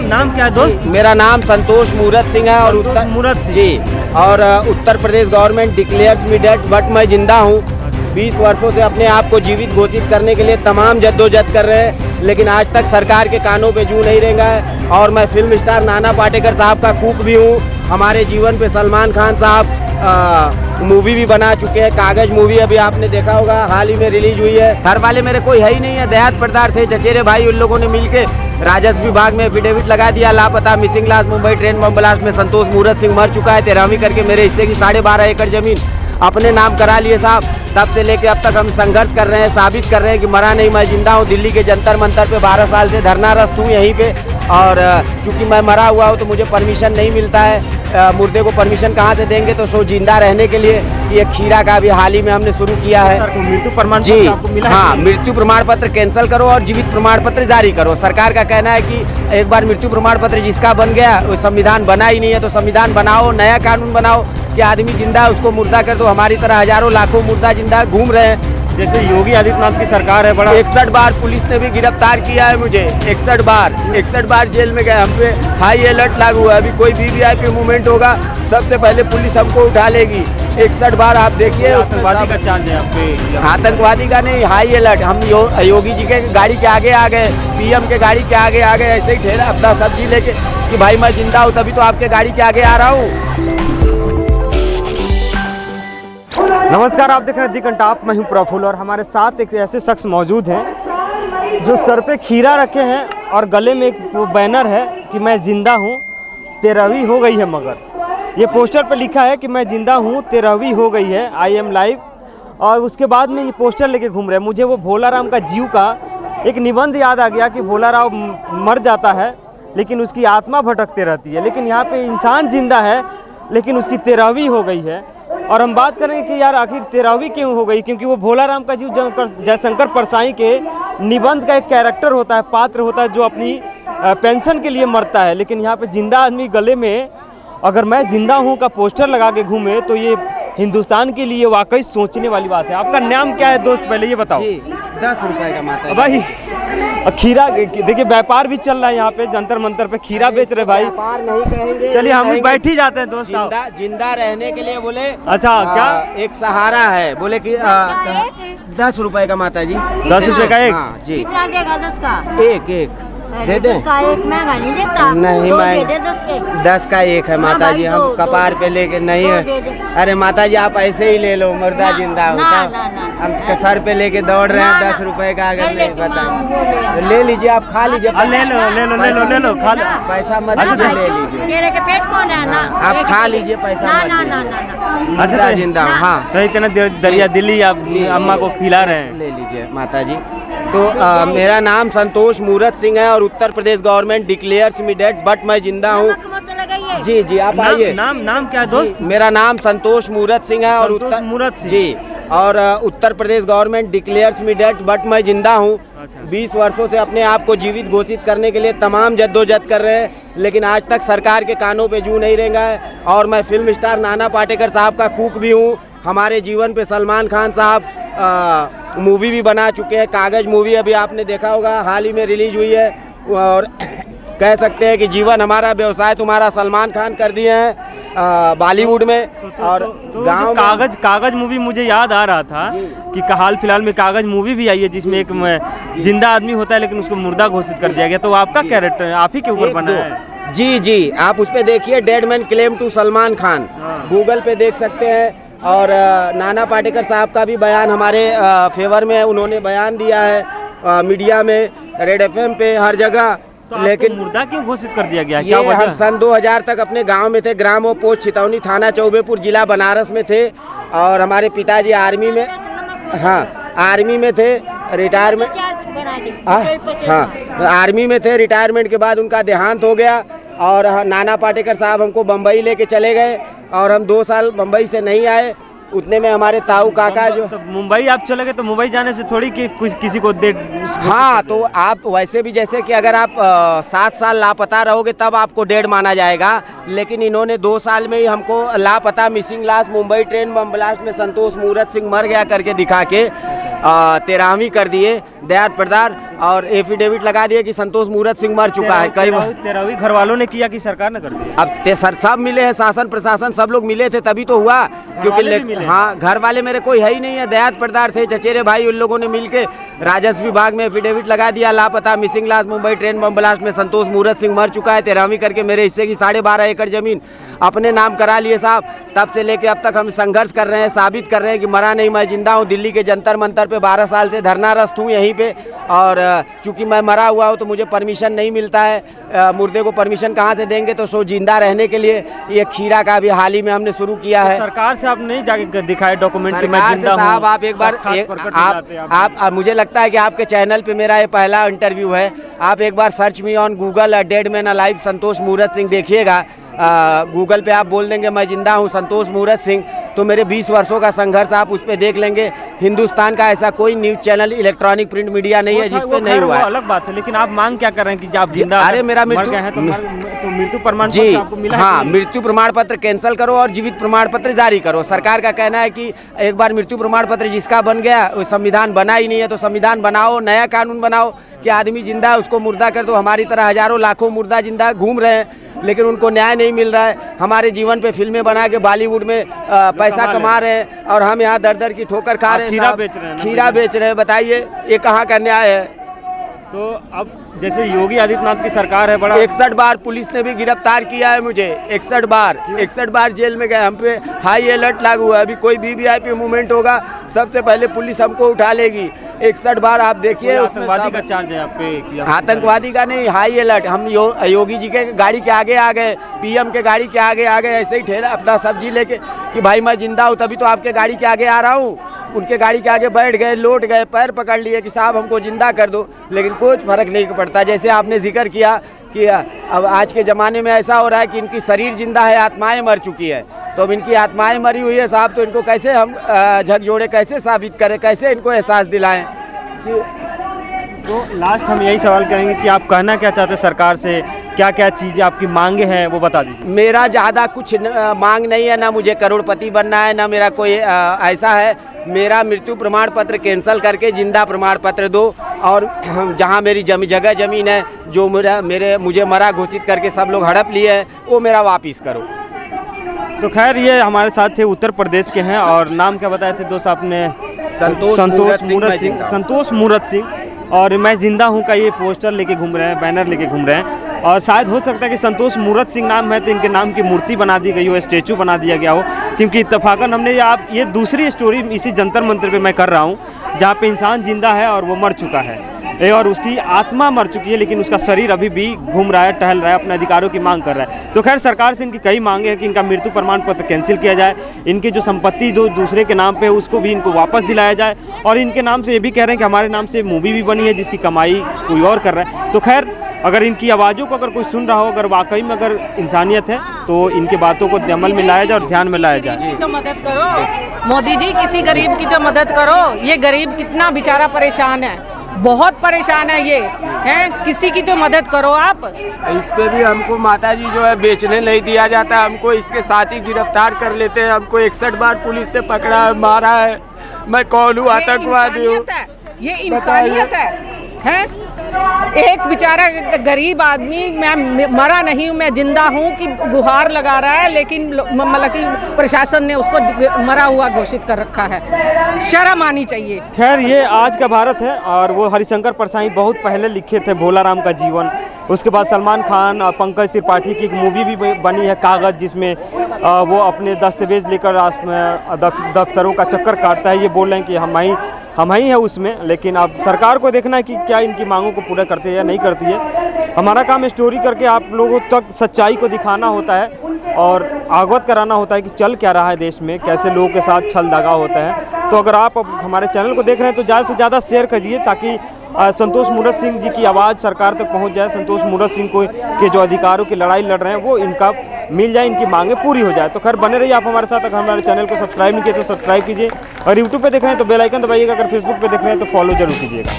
नाम क्या है दोस्त? मेरा नाम संतोष मूरत सिंह है और मूरत सिंह जी, और Uttar Pradesh government declares me dead but मैं जिंदा हूँ। 20 वर्षों से अपने आप को जीवित घोषित करने के लिए तमाम जद्दोजहद कर रहे हैं, लेकिन आज तक सरकार के कानों पे जू नहीं रेंगा है। और मैं फिल्म स्टार नाना पाटेकर साहब का कूक भी हूँ। हमारे जीवन पे सलमान खान साहब मूवी भी बना चुके हैं। कागज मूवी अभी आपने देखा होगा, हाल ही में रिलीज हुई है। घर वाले मेरे कोई है ही नहीं है, देहात पदार्थ थे, चचेरे भाई, उन लोगों ने मिलके राजस्व विभाग में एफिडेविट लगा दिया, लापता मिसिंग लाश मुंबई ट्रेन बम ब्लास्ट में संतोष मूरत सिंह मर चुका है। 13वीं करके मेरे हिस्से की 12.5 एकड़ जमीन अपने नाम करा लिए साहब। तब से लेके अब तक हम संघर्ष कर रहे हैं, साबित कर रहे हैं कि मरा नहीं, मैं जिंदा हूँ। दिल्ली के जंतर मंतर पे 12 साल से धरनारस्त हूँ यहीं पे, और चूंकि मैं मरा हुआ हूँ तो मुझे परमिशन नहीं मिलता है। मुर्दे को परमिशन कहाँ से देंगे, तो सो जिंदा रहने के लिए ये खीरा का भी हाल ही में हमने शुरू किया है। मृत्यु प्रमाण जी मिला हाँ, मृत्यु प्रमाण पत्र कैंसिल करो और जीवित प्रमाण पत्र जारी करो। सरकार का कहना है कि एक बार मृत्यु प्रमाण पत्र जिसका बन गया, वो संविधान बना ही नहीं है, तो संविधान बनाओ, नया कानून बनाओ कि आदमी जिंदा है उसको मुर्दा कर दो। हमारी तरह हजारों लाखों मुर्दा जिंदा घूम रहे हैं। जैसे योगी आदित्यनाथ की सरकार है, बड़ा 61 बार पुलिस ने भी गिरफ्तार किया है मुझे। 61 बार जेल में गए। हम पे हाई अलर्ट लागू है। अभी कोई वीवीआईपी मूवमेंट होगा, सबसे पहले पुलिस हमको उठा लेगी। 61 बार आप देखिए। आतंकवादी का चार्ज है आपके? आतंकवादी का नहीं, हाई अलर्ट। हम योगी जी के गाड़ी के आगे आ गए, पीएम के गाड़ी के आगे आ गए, ऐसे ही ठेला अपना सब्जी लेके कि भाई मैं जिंदा हूँ तभी तो आपके गाड़ी के आगे आ रहा हूँ। नमस्कार, आप देख रहे हैं दी कंटाप, मैं हूं प्रफुल्ल और हमारे साथ एक ऐसे शख्स मौजूद हैं जो सर पे खीरा रखे हैं और गले में एक बैनर है कि मैं ज़िंदा हूं, 13वीं हो गई है। मगर ये पोस्टर पे लिखा है कि मैं ज़िंदा हूं, 13वीं हो गई है, आई एम लाइव। और उसके बाद में ये पोस्टर लेके घूम रहे हैं। मुझे वो भोलाराम का जीव का एक निबंध याद आ गया कि भोलाराम मर जाता है लेकिन उसकी आत्मा भटकते रहती है, लेकिन यहाँ पे इंसान जिंदा है लेकिन उसकी 13वीं हो गई है। और हम बात करें कि यार आखिर 13वीं क्यों हो गई, क्योंकि वो भोलाराम का जीव जयशंकर परसाई के निबंध का एक कैरेक्टर होता है, पात्र होता है जो अपनी पेंशन के लिए मरता है। लेकिन यहाँ पे जिंदा आदमी गले में अगर मैं जिंदा हूँ का पोस्टर लगा के घूमे तो ये हिंदुस्तान के लिए वाकई सोचने वाली बात है। आपका नाम क्या है दोस्त, पहले ये बताओ? 10 रुपए का माता भाई। खीरा देखिए, व्यापार भी चल रहा है यहाँ पे, जंतर मंतर पे खीरा बेच रहे भाई। व्यापार नहीं कहेंगे, चलिए हम भी बैठ ही जाते हैं दोस्त। जिंदा रहने के लिए बोले अच्छा क्या एक सहारा है, बोले कि 10 रुपए का माता जी। 10 रुपए का एक? हाँ जी। कितना देगा 10 का? एक दे दे। का एक महंगा नहीं देता? नहीं, मैं 10 के। 10 का एक है माता जी। हम कपार पे लेके नहीं है। अरे माता जी आप ऐसे ही ले लो, मुर्दा जिंदा होता। हम सर पे लेके दौड़ रहे हैं। 10 रुपए का अगर नहीं बता ले लीजिए, आप खा लीजिए। ले लो खा लो। पैसा मत दीजिए, ले लीजिए। तेरे के पेट कौन है ना? आप खा लीजिए, पैसा मत दीजिए। मुर्दा जिंदा। हाँ तो इतना दरिया दिल्ली आप अम्मा को खिला रहे हैं। ले लीजिए माता जी। तो मेरा नाम संतोष मूरत सिंह है और Uttar Pradesh government declares me dead but मैं जिंदा हूँ। जी जी, आप आइए। नाम क्या है दोस्त? मेरा नाम संतोष मूरत सिंह है और उत्तर मूरत सिंह जी, और Uttar Pradesh government declares me dead but मैं जिंदा हूँ। 20 वर्षों से अपने आप को जीवित घोषित करने के लिए तमाम जद्दोजहद कर रहे हैं, लेकिन आज तक सरकार के कानों पे जू नहीं रेंगा है। और मैं फिल्म स्टार नाना पाटेकर साहब का कूक भी हूँ। हमारे जीवन पे सलमान खान साहब मूवी भी बना चुके हैं। कागज मूवी अभी आपने देखा होगा, हाल ही में रिलीज हुई है। और कह सकते हैं कि जीवन हमारा व्यवसाय तुम्हारा सलमान खान कर दिए हैं बॉलीवुड में। और गांव कागज मूवी मुझे याद आ रहा था कि हाल फिलहाल में कागज मूवी भी आई है जिसमें एक जिंदा आदमी होता है लेकिन उसको मुर्दा घोषित कर दिया गया। तो आपका कैरेक्टर आप ही के ऊपर बना है? जी जी, आप उस पे देखिए, dead man claim to Salman Khan, Google पे देख सकते हैं। और नाना पाटेकर साहब का भी बयान हमारे फेवर में उन्होंने बयान दिया है मीडिया में, रेड एफएम पे, हर जगह। तो लेकिन मुर्दा क्यों घोषित कर दिया गया? ये हम सन 2000 तक अपने गांव में थे, ग्राम और पोस्ट छितौनी, थाना चौबेपुर, जिला बनारस में थे। और हमारे पिताजी आर्मी में, हाँ आर्मी में थे, रिटायरमेंट, हाँ आर्मी में थे। रिटायरमेंट के बाद उनका देहांत हो गया और नाना पाटेकर साहब हमको बम्बई लेके चले गए और हम 2 साल बम्बई से नहीं आए। उतने में हमारे ताऊ काका जो मुंबई आप चले गए, तो मुंबई जाने से थोड़ी कि किसी को दे। हाँ, तो आप वैसे भी जैसे कि अगर आप 7 साल लापता रहोगे तब आपको डेड माना जाएगा, लेकिन इन्होंने 2 साल में ही हमको लापता मिसिंग लाश मुंबई ट्रेन बम ब्लास्ट में संतोष मूरत सिंह मर गया करके दिखा के 13वीं कर दिए दयात प्रदार, और एफिडेविट लगा दिए कि संतोष मूरत सिंह मर चुका है। कई 13वीं घर वालों ने किया कि सरकार ने कर दिया? अब सर सब मिले हैं, शासन प्रशासन सब लोग मिले थे तभी तो हुआ, क्योंकि हाँ घर वाले मेरे कोई है ही नहीं है, दयात प्रदार थे, चचेरे भाई, उन लोगों ने मिलके राजस्व विभाग में एफिडेविट लगा दिया, लापता मिसिंग लाश मुंबई ट्रेन बम ब्लास्ट में संतोष मूरत सिंह मर चुका है, 13वीं करके मेरे हिस्से की 12.5 एकड़ जमीन अपने नाम करा लिए साहब। तब से लेके अब तक हम संघर्ष कर रहे हैं, साबित कर रहे हैं कि मरा नहीं, मैं जिंदा हूँ। दिल्ली के जंतर मंतर पे 12 साल से धरनारस्त हूँ यहीं पे, और चूंकि मैं मरा हुआ हूँ तो मुझे परमिशन नहीं मिलता है, मुर्दे को परमिशन कहाँ से देंगे, तो सो जिंदा रहने के लिए ये खीरा का भी हाल ही में हमने शुरू किया है। सरकार से आप नहीं जाके दिखाए डॉक्यूमेंट कि मैं सरकार से जिंदा हूं? साहब आप एक बार आप मुझे लगता है कि आपके चैनल पे मेरा ये पहला इंटरव्यू है, आप एक बार search me on Google dead man alive Santosh Murat Singh देखिएगा। गूगल पे आप बोल देंगे मैं जिंदा हूँ संतोष मूरत सिंह, तो मेरे 20 वर्षों का संघर्ष आप उस पर देख लेंगे। हिंदुस्तान का ऐसा कोई news channel, electronic print media नहीं है जिस पे नहीं हुआ है। अलग बात है, लेकिन आप मांग क्या कर रहे हैं कि आप जिंदा अरे मेरा मर गए हैं तो मृत्यु प्रमाण जी पत्र आपको मिला है? हाँ, मृत्यु प्रमाण पत्र कैंसिल करो और जीवित प्रमाण पत्र जारी करो। सरकार का कहना है कि एक बार मृत्यु प्रमाण पत्र जिसका बन गया, वो संविधान बना ही नहीं है, तो संविधान बनाओ, नया कानून बनाओ कि आदमी जिंदा है उसको मुर्दा कर दो। हमारी तरह हजारों लाखों मुर्दा जिंदा घूम रहे हैं, लेकिन उनको न्याय नहीं मिल रहा है। हमारे जीवन पे फिल्में बना के बॉलीवुड में पैसा कमा रहे हैं, और हम यहाँ दर दर की ठोकर खा रहे हैं। खीरा बेच रहे हैं, खीरा बेच रहे हैं, बताइए ये कहाँ का न्याय है? तो अब जैसे योगी आदित्यनाथ की सरकार है, बड़ा 61 बार पुलिस ने भी गिरफ्तार किया है मुझे, 61 बार जेल में गए। हम पे हाई अलर्ट लागू है, अभी कोई वीवीआईपी मूवमेंट होगा सबसे पहले पुलिस हमको उठा लेगी। 61 बार आप देखिए। आतंकवादी का चार्ज है आप पे? आतंकवादी का नहीं, हाई अलर्ट। हम योगी जी के गाड़ी के आगे आ गए, पीएम के गाड़ी के आगे आ गए, ऐसे ही ठेला अपना सब्जी लेके कि भाई मैं जिंदा हूँ तभी तो आपके गाड़ी के आगे आ रहा हूँ। उनके गाड़ी के आगे बैठ गए, लौट गए, पैर पकड़ लिए कि साहब हमको जिंदा कर दो, लेकिन कुछ फर्क नहीं पड़ता। जैसे आपने जिक्र किया कि अब आज के ज़माने में ऐसा हो रहा है कि इनकी शरीर जिंदा है, आत्माएं मर चुकी है। तो अब इनकी आत्माएं मरी हुई है साहब, तो इनको कैसे हम झकझोड़े, कैसे साबित करें, कैसे इनको एहसास दिलाएं कि तो लास्ट हम यही सवाल करेंगे कि आप कहना क्या चाहते हैं सरकार से, क्या क्या चीज़ें आपकी मांगे हैं वो बता दीजिए। मेरा ज़्यादा कुछ मांग नहीं है, ना मुझे करोड़पति बनना है, ना मेरा कोई ऐसा है। मेरा मृत्यु प्रमाण पत्र कैंसिल करके जिंदा प्रमाण पत्र दो, और जहां मेरी जगह ज़मीन है जो मुझे मरा घोषित करके सब लोग हड़प लिए हैं, वो मेरा वापिस करो। तो खैर ये हमारे साथ थे, उत्तर प्रदेश के हैं, और नाम क्या बताए थे दोस्त आपने? संतोष मूरत सिंह। और मैं जिंदा हूँ का ये पोस्टर लेके घूम रहे हैं, बैनर लेके घूम रहे हैं, और शायद हो सकता है कि संतोष मूरत सिंह नाम है तो इनके नाम की मूर्ति बना दी गई हो, स्टैचू बना दिया गया हो, क्योंकि इत्तेफाकन हमने ये दूसरी स्टोरी इसी जंतर मंतर पे मैं कर रहा हूँ, जहाँ पे इंसान जिंदा है और वो मर चुका है, और उसकी आत्मा मर चुकी है, लेकिन उसका शरीर अभी भी घूम रहा है, टहल रहा है, अपने अधिकारों की मांग कर रहा है। तो खैर सरकार से इनकी कई मांगे हैं कि इनका मृत्यु प्रमाण पत्र कैंसिल किया जाए, इनकी जो संपत्ति जो दूसरे के नाम पे है उसको भी इनको वापस दिलाया जाए, और इनके नाम से ये भी कह रहे हैं कि हमारे नाम से मूवी भी बनी है जिसकी कमाई कोई और कर रहा है। तो खैर अगर इनकी आवाज़ों को अगर कोई सुन रहा हो, अगर वाकई में अगर इंसानियत है, तो इनके बातों को अमल में लाया जाए और ध्यान में लाया जाए। तो मदद करो मोदी जी, किसी गरीब की तो मदद करो। ये गरीब कितना बेचारा परेशान है, बहुत परेशान है ये, हैं, किसी की तो मदद करो आप। इस पे भी हमको माता जी जो है बेचने नहीं दिया जाता, हमको इसके साथ ही गिरफ्तार कर लेते हैं। हमको 61 बार पुलिस ने पकड़ा है, मारा है। मैं कौन हूँ? आतंकवादी हूँ। ये इंसानियत है? एक बेचारा गरीब आदमी, मैं मरा नहीं हूँ, मैं जिंदा हूँ कि गुहार लगा रहा है, लेकिन मतलब कि प्रशासन ने उसको मरा हुआ घोषित कर रखा है। शर्म आनी चाहिए। खैर ये आज का भारत है, और वो हरिशंकर परसाई बहुत पहले लिखे थे भोला राम का जीवन। उसके बाद सलमान खान और पंकज त्रिपाठी की एक मूवी भी बनी है कागज़, जिसमें वो अपने दस्तावेज लेकर दफ्तरों का चक्कर काटता है। ये बोल रहे हैं कि हम ही है उसमें, लेकिन अब सरकार को देखना है कि क्या इनकी मांगों को पूरा करती है या नहीं करती है। हमारा काम स्टोरी करके आप लोगों तक सच्चाई को दिखाना होता है और अवगत कराना होता है कि चल क्या रहा है देश में, कैसे लोगों के साथ छल दगा होता है। तो अगर आप हमारे चैनल को देख रहे हैं तो ज़्यादा से ज़्यादा शेयर कीजिए, ताकि संतोष मूरत सिंह जी की आवाज़ सरकार तक पहुंच जाए। संतोष मूरत सिंह को के जो अधिकारों की लड़ाई लड़ रहे हैं वो इनका मिल जाए, इनकी मांगे पूरी हो जाए। तो खैर बने रहिए आप हमारे साथ। अगर हमारे चैनल को सब्सक्राइब नहीं किया तो सब्सक्राइब कीजिए, और यूट्यूब पे देख रहे हैं तो बेल आइकन दबाइएगा, अगर फेसबुक पे देख रहे हैं तो फॉलो जरूर कीजिएगा।